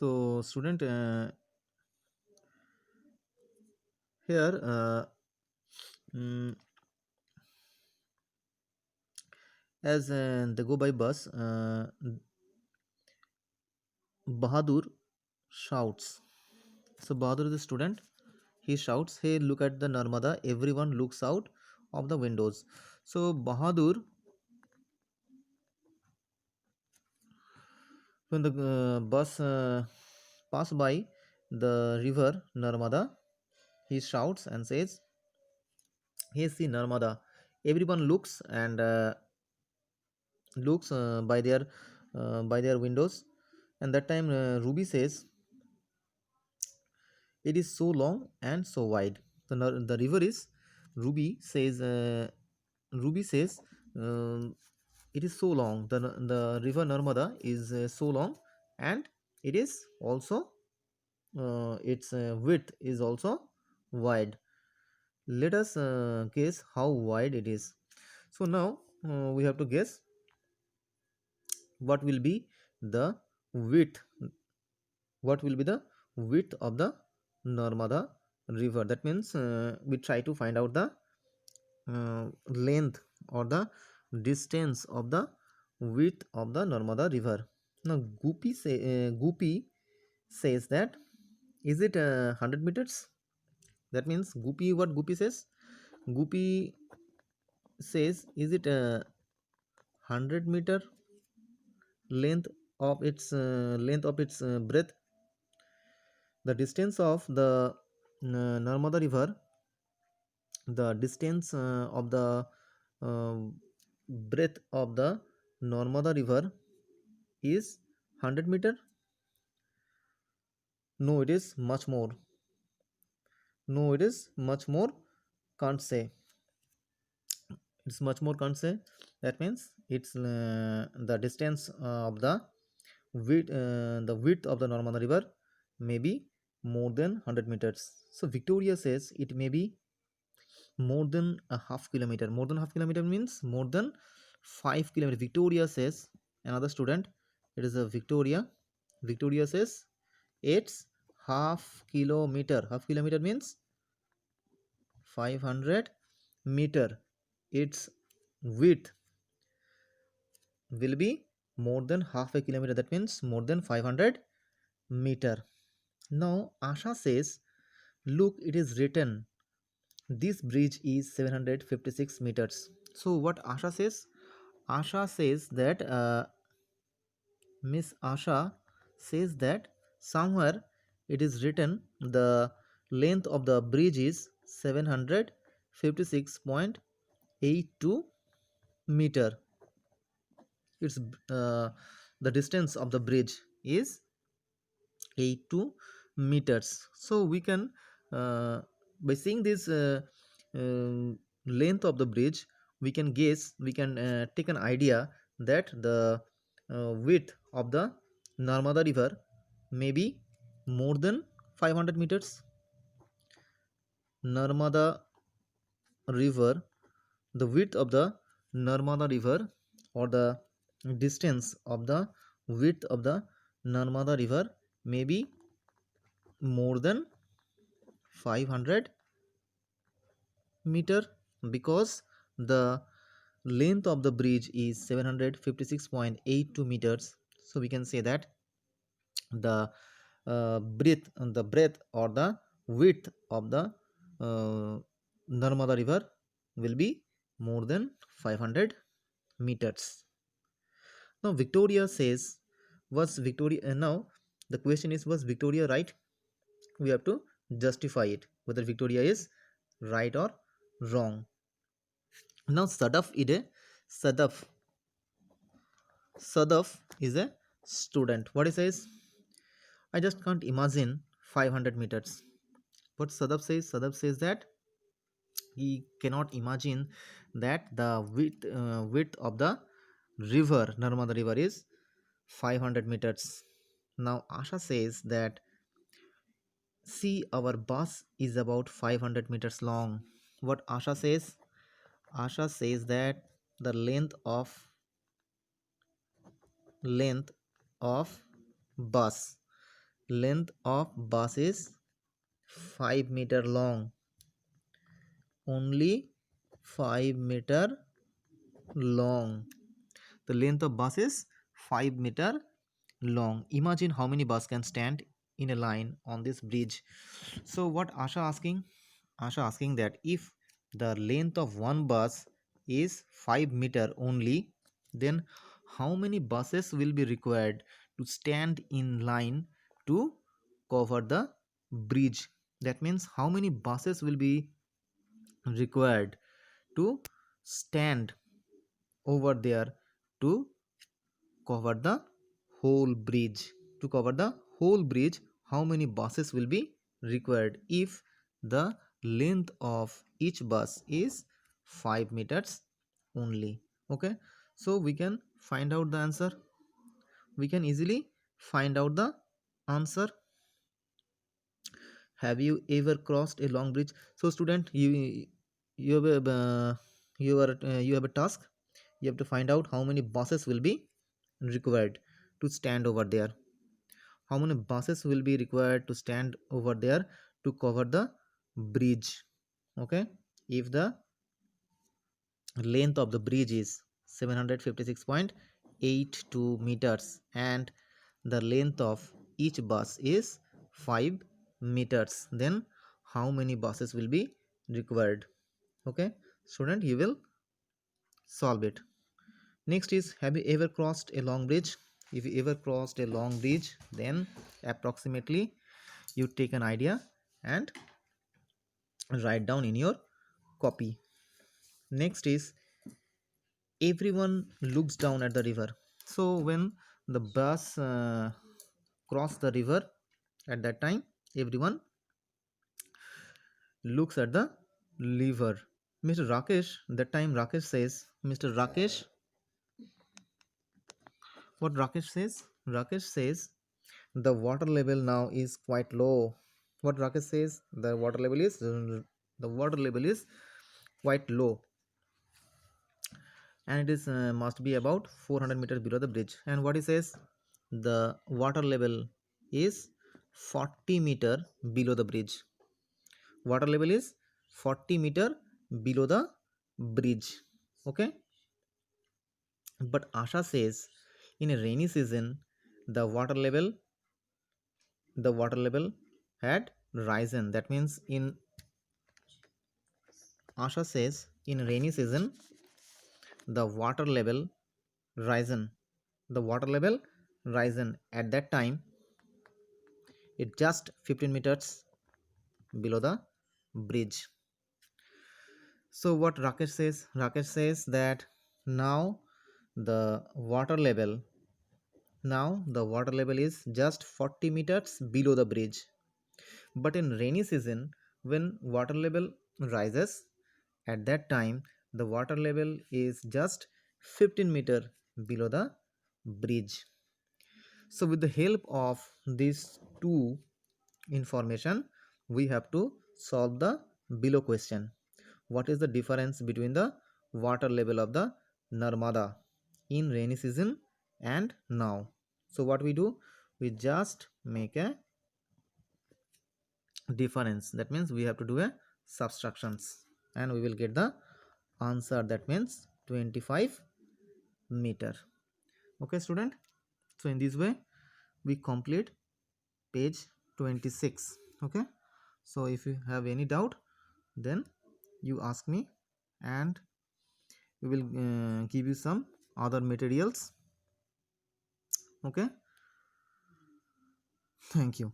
So, student, here mm, as they go by bus, Bahadur shouts. So Bahadur is a student. He shouts, "Hey, look at the Narmada!" Everyone looks out of the windows. So Bahadur, when the bus pass by the river Narmada, he shouts and says, "Hey, see Narmada!" Everyone looks and looks by their windows. And that time, Ruby says, "It is so long and so wide." The river is Ruby says. Ruby says, um, "It is so long. The river Narmada is so long, and it is also its width is also wide. Let us guess how wide it is." So now we have to guess what will be the width. What will be the width of the Narmada river? That means we try to find out the length or the distance of the width of the Narmada river. Now Goopy says that, is it 100 meters? That means what Goopy says? Goopy says, is it 100-meter length of its breadth? The distance of the Narmada river, the distance of the uh, breadth of the Narmada river is 100 meter. No, it is much more. No, it is much more. Can't say. It's much more. Can't say. That means it's the distance of the width of the Narmada river may be more than 100 meters. So Victoria says it may be more than a half kilometer. More than half kilometer means more than 5 kilometers. Victoria says, another student, it is a Victoria. Victoria says it's half kilometer. Half kilometer means 500 meter. Its width will be more than half a kilometer. That means more than 500 meter. Now Asha says, look, it is written this bridge is 756 meters. So what Asha says? Asha says that Miss Asha says that somewhere it is written the length of the bridge is 756.82 meter. It's the distance of the bridge is 82 meters. So we can by seeing this length of the bridge, we can take an idea that the width of the Narmada river may be more than 500 meters. Narmada river, the width of the Narmada river, or the distance of the width of the Narmada river may be more than 500 meter, because the length of the bridge is 756.82 meters. So we can say that the breadth or the width of the uh, Narmada river will be more than 500 meters. Now Victoria says, was Victoria now the question is, was Victoria right? We have to justify it whether Victoria is right or wrong. Now Sadaf Sadaf is a student. What he says? I just can't imagine 500 meters. What Sadaf says that he cannot imagine that the width of the river, Narmada river, is 500 meters. Now Asha says that, see, our bus is about 500 meters long. What Asha says? Asha says that the length of bus length of bus is 5 meter long. Only 5 meter long. The length of bus is 5 meter long. Imagine how many bus can stand in a line on this bridge. So what Asha asking? Asha asking that if the length of one bus is 5 meter only, then how many buses will be required to stand in line to cover the bridge? That means how many buses will be required to stand over there to cover the whole bridge. To cover the whole bridge, how many buses will be required if the length of each bus is 5 meters only? Okay, so we can find out the answer. We can easily find out the answer. Have you ever crossed a long bridge? So student, you have a you have a task. You have to find out how many buses will be required to stand over there. How many buses will be required to stand over there to cover the bridge? Okay, if the length of the bridge is 756.82 meters and the length of each bus is 5 meters, then how many buses will be required? Okay, student, you will solve it. Next is, have you ever crossed a long bridge? If you ever crossed a long bridge, then approximately you take an idea and write down in your copy. Next is, everyone looks down at the river. So when the bus cross the river, at that time everyone looks at the river. Mr. Rakesh, that time Rakesh says, Mr. Rakesh, what Rakesh says? Rakesh says the water level now is quite low. What Rakesh says? The water level is quite low, and it is must be about 400 meters below the bridge. And what he says, the water level is 40 meter below the bridge. Water level is 40 meter below the bridge. Okay, but Asha says in a rainy season the water level had risen. That means in Asha says in rainy season the water level risen. The water level risen at that time, it just 15 meters below the bridge. So what Rakesh says that now the water level the water level is just 40 meters below the bridge. But in rainy season, when water level rises, at that time the water level is just 15 meter below the bridge. So with the help of these two information, we have to solve the below question. What is the difference between the water level of the Narmada in rainy season and now? So what we do, we just make a difference. That means we have to do a subtractions and we will get the answer. That means 25 meter. Okay student, so in this way we complete page 26. Okay, so if you have any doubt, then you ask me and we will give you some other materials. Okay, thank you.